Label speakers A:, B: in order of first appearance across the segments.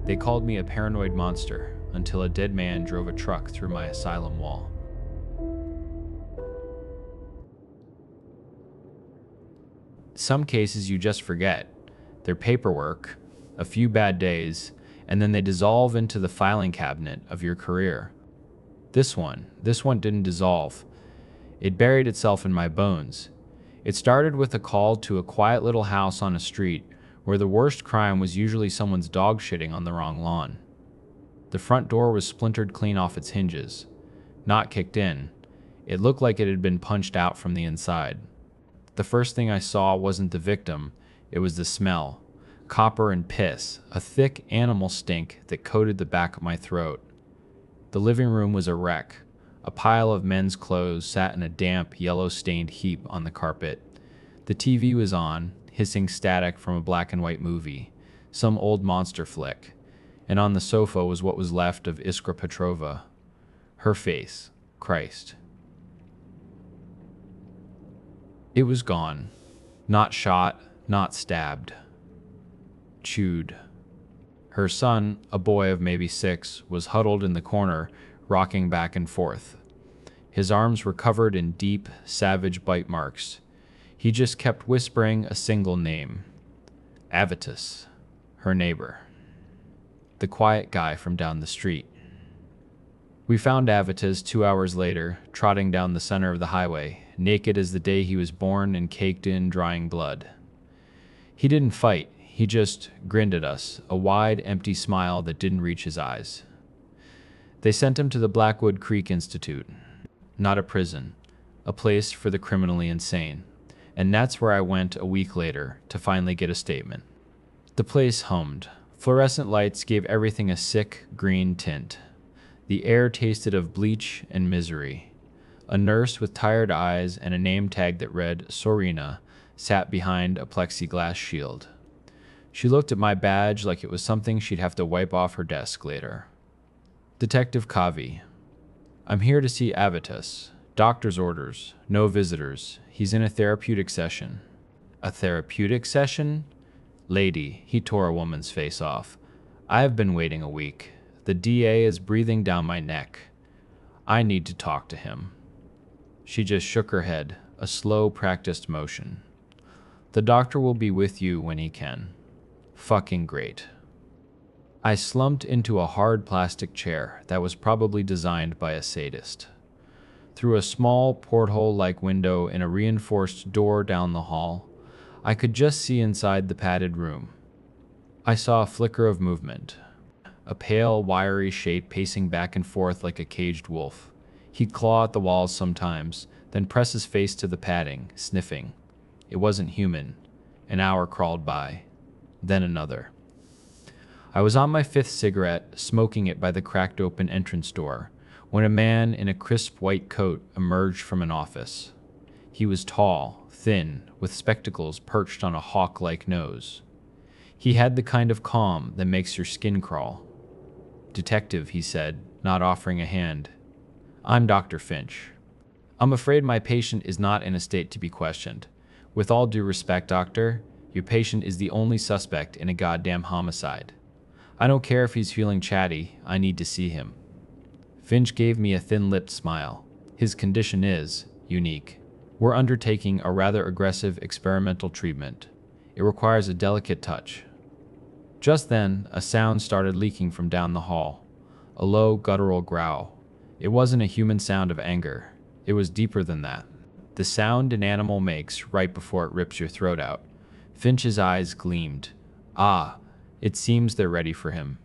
A: They called me a paranoid monster until a dead man drove a truck through my asylum wall. Some cases you just forget. They're paperwork, a few bad days, and then they dissolve into the filing cabinet of your career. This one didn't dissolve. It buried itself in my bones. It started with a call to a quiet little house on a street where the worst crime was usually someone's dog shitting on the wrong lawn. The front door was splintered clean off its hinges, not kicked in. It looked like it had been punched out from the inside. The first thing I saw wasn't the victim, it was the smell. Copper and piss, a thick animal stink that coated the back of my throat. The living room was a wreck. A pile of men's clothes sat in a damp, yellow-stained heap on the carpet. The TV was on, hissing static from a black and white movie, some old monster flick. And on the sofa was what was left of Iskra Petrova. Her face. Christ. It was gone. Not shot, not stabbed. Chewed. Her son, a boy of maybe 6, was huddled in the corner, rocking back and forth. His arms were covered in deep, savage bite marks. He just kept whispering a single name. Avitus, her neighbor. The quiet guy from down the street. We found Avitus 2 hours later, trotting down the center of the highway, naked as the day he was born and caked in drying blood. He didn't fight, he just grinned at us, a wide, empty smile that didn't reach his eyes. They sent him to the Blackwood Creek Institute. Not a prison, a place for the criminally insane. And that's where I went a week later to finally get a statement. The place hummed. Fluorescent lights gave everything a sick, green tint. The air tasted of bleach and misery. A nurse with tired eyes and a name tag that read Sorina sat behind a plexiglass shield. She looked at my badge like it was something she'd have to wipe off her desk later. Detective Kavi. I'm here to see Avitus. Doctor's orders. No visitors. He's in a therapeutic session. A therapeutic session? Lady, he tore a woman's face off. I have been waiting a week. The DA is breathing down my neck. I need to talk to him. She just shook her head, a slow, practiced motion. The doctor will be with you when he can. Fucking great. I slumped into a hard plastic chair that was probably designed by a sadist. Through a small porthole-like window in a reinforced door down the hall, I could just see inside the padded room. I saw a flicker of movement. A pale, wiry shape pacing back and forth like a caged wolf. He'd claw at the walls sometimes, then press his face to the padding, sniffing. It wasn't human. An hour crawled by. Then another. I was on my 5th cigarette, smoking it by the cracked open entrance door, when a man in a crisp white coat emerged from an office. He was tall, thin, with spectacles perched on a hawk-like nose. He had the kind of calm that makes your skin crawl. Detective, he said, not offering a hand. I'm Dr. Finch. I'm afraid my patient is not in a state to be questioned. With all due respect, doctor, your patient is the only suspect in a goddamn homicide. I don't care if he's feeling chatty, I need to see him. Finch gave me a thin-lipped smile. His condition is unique. We're undertaking a rather aggressive experimental treatment. It requires a delicate touch. Just then, a sound started leaking from down the hall. A low, guttural growl. It wasn't a human sound of anger. It was deeper than that. The sound an animal makes right before it rips your throat out. Finch's eyes gleamed. Ah, it seems they're ready for him.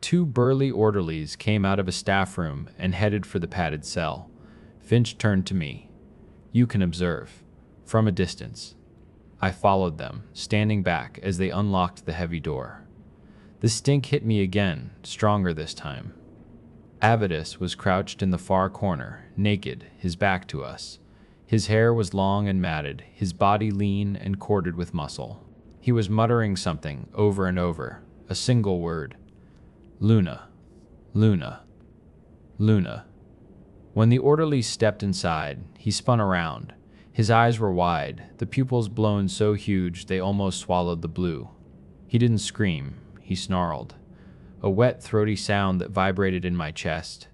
A: 2 burly orderlies came out of a staff room and headed for the padded cell. Finch turned to me. You can observe. From a distance. I followed them, standing back as they unlocked the heavy door. The stink hit me again, stronger this time. Avitus was crouched in the far corner, naked, his back to us. His hair was long and matted, his body lean and corded with muscle. He was muttering something over and over, a single word. Luna, Luna, Luna. When the orderly stepped inside, he spun around. His eyes were wide, the pupils blown so huge they almost swallowed the blue. He didn't scream, he snarled. a wet, throaty sound that vibrated in my chest.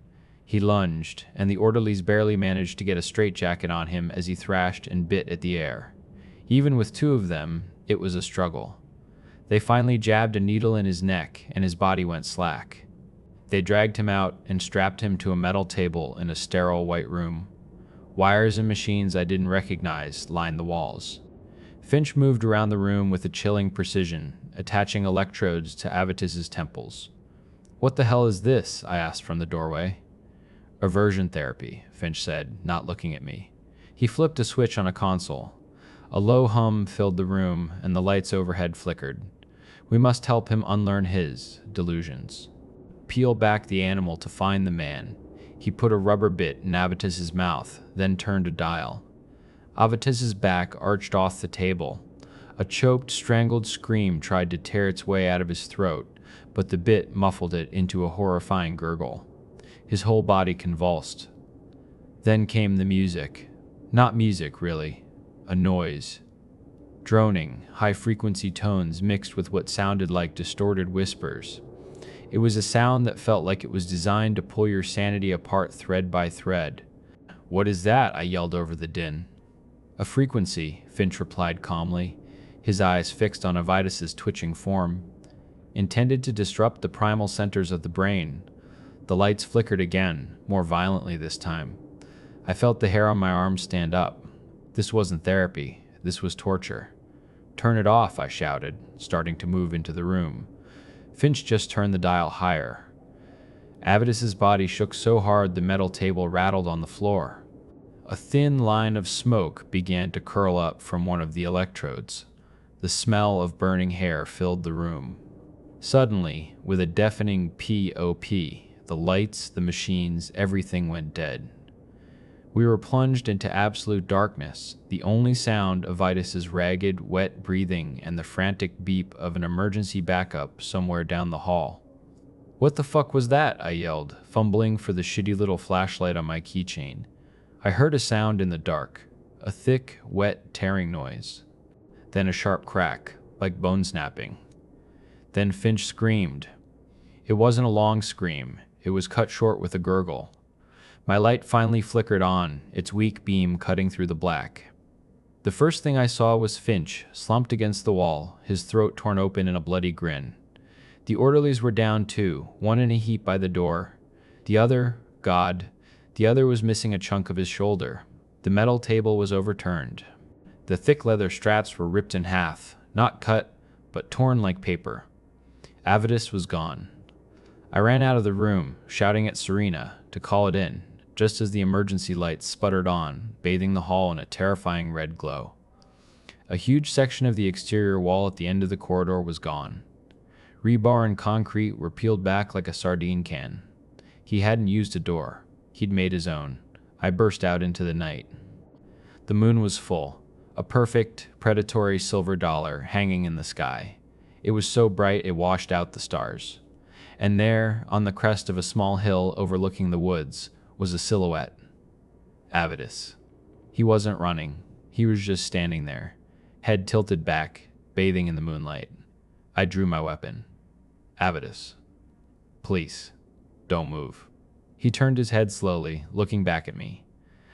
A: He lunged, and the orderlies barely managed to get a straitjacket on him as he thrashed and bit at the air. Even with two of them, it was a struggle. They finally jabbed a needle in his neck, and his body went slack. They dragged him out and strapped him to a metal table in a sterile white room. Wires and machines I didn't recognize lined the walls. Finch moved around the room with a chilling precision, attaching electrodes to Avitus's temples. "What the hell is this?" I asked from the doorway. "Aversion therapy," Finch said, not looking at me. He flipped a switch on a console. A low hum filled the room, and the lights overhead flickered. We must help him unlearn his delusions. Peel back the animal to find the man. He put a rubber bit in Avitus's mouth, then turned a dial. Avitus's back arched off the table. A choked, strangled scream tried to tear its way out of his throat, but the bit muffled it into a horrifying gurgle. His whole body convulsed. Then came the music. Not music, really. A noise. Droning, high-frequency tones mixed with what sounded like distorted whispers. It was a sound that felt like it was designed to pull your sanity apart thread by thread. "What is that?" I yelled over the din. "A frequency," Finch replied calmly, his eyes fixed on Avitus's twitching form. "Intended to disrupt the primal centers of the brain." The lights flickered again, more violently this time. I felt the hair on my arm stand up. This wasn't therapy. This was torture. "Turn it off," I shouted, starting to move into the room. Finch just turned the dial higher. Avitus's body shook so hard the metal table rattled on the floor. A thin line of smoke began to curl up from one of the electrodes. The smell of burning hair filled the room. Suddenly, with a deafening pop, the lights, the machines, everything went dead. We were plunged into absolute darkness, the only sound of Avitus's ragged, wet breathing and the frantic beep of an emergency backup somewhere down the hall. "What the fuck was that?" I yelled, fumbling for the shitty little flashlight on my keychain. I heard a sound in the dark, a thick, wet, tearing noise. Then a sharp crack, like bone snapping. Then Finch screamed. It wasn't a long scream. It was cut short with a gurgle. My light finally flickered on, its weak beam cutting through the black. The first thing I saw was Finch, slumped against the wall, his throat torn open in a bloody grin. The orderlies were down too, one in a heap by the door. The other was missing a chunk of his shoulder. The metal table was overturned. The thick leather straps were ripped in half, not cut, but torn like paper. Avitus was gone. I ran out of the room, shouting at Serena to call it in, just as the emergency lights sputtered on, bathing the hall in a terrifying red glow. A huge section of the exterior wall at the end of the corridor was gone. Rebar and concrete were peeled back like a sardine can. He hadn't used a door. He'd made his own. I burst out into the night. The moon was full, a perfect, predatory silver dollar hanging in the sky. It was so bright it washed out the stars. And there, on the crest of a small hill overlooking the woods, was a silhouette. Avitus. He wasn't running. He was just standing there, head tilted back, bathing in the moonlight. I drew my weapon. "Avitus. Please, don't move." He turned his head slowly, looking back at me.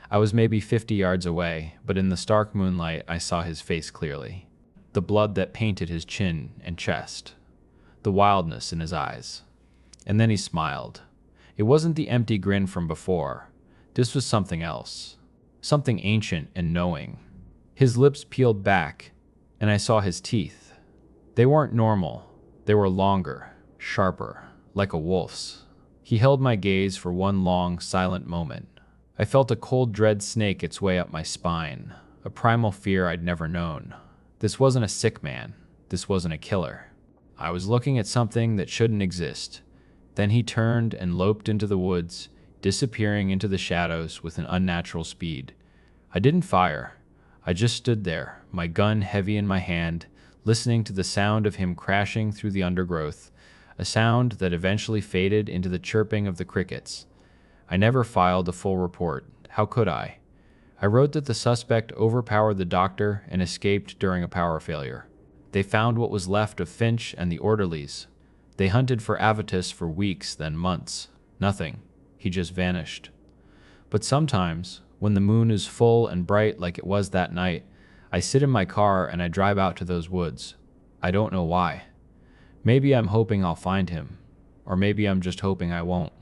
A: I was maybe 50 yards away, but in the stark moonlight I saw his face clearly. The blood that painted his chin and chest. The wildness in his eyes. And then he smiled. It wasn't the empty grin from before. This was something else. Something ancient and knowing. His lips peeled back, and I saw his teeth. They weren't normal. They were longer, sharper, like a wolf's. He held my gaze for one long, silent moment. I felt a cold dread snake its way up my spine, a primal fear I'd never known. This wasn't a sick man. This wasn't a killer. I was looking at something that shouldn't exist. Then he turned and loped into the woods, disappearing into the shadows with an unnatural speed. I didn't fire. I just stood there, my gun heavy in my hand, listening to the sound of him crashing through the undergrowth, a sound that eventually faded into the chirping of the crickets. I never filed a full report. How could I? I wrote that the suspect overpowered the doctor and escaped during a power failure. They found what was left of Finch and the orderlies. They hunted for Avitus for weeks, then months. Nothing. He just vanished. But sometimes, when the moon is full and bright like it was that night, I sit in my car and I drive out to those woods. I don't know why. Maybe I'm hoping I'll find him, or maybe I'm just hoping I won't.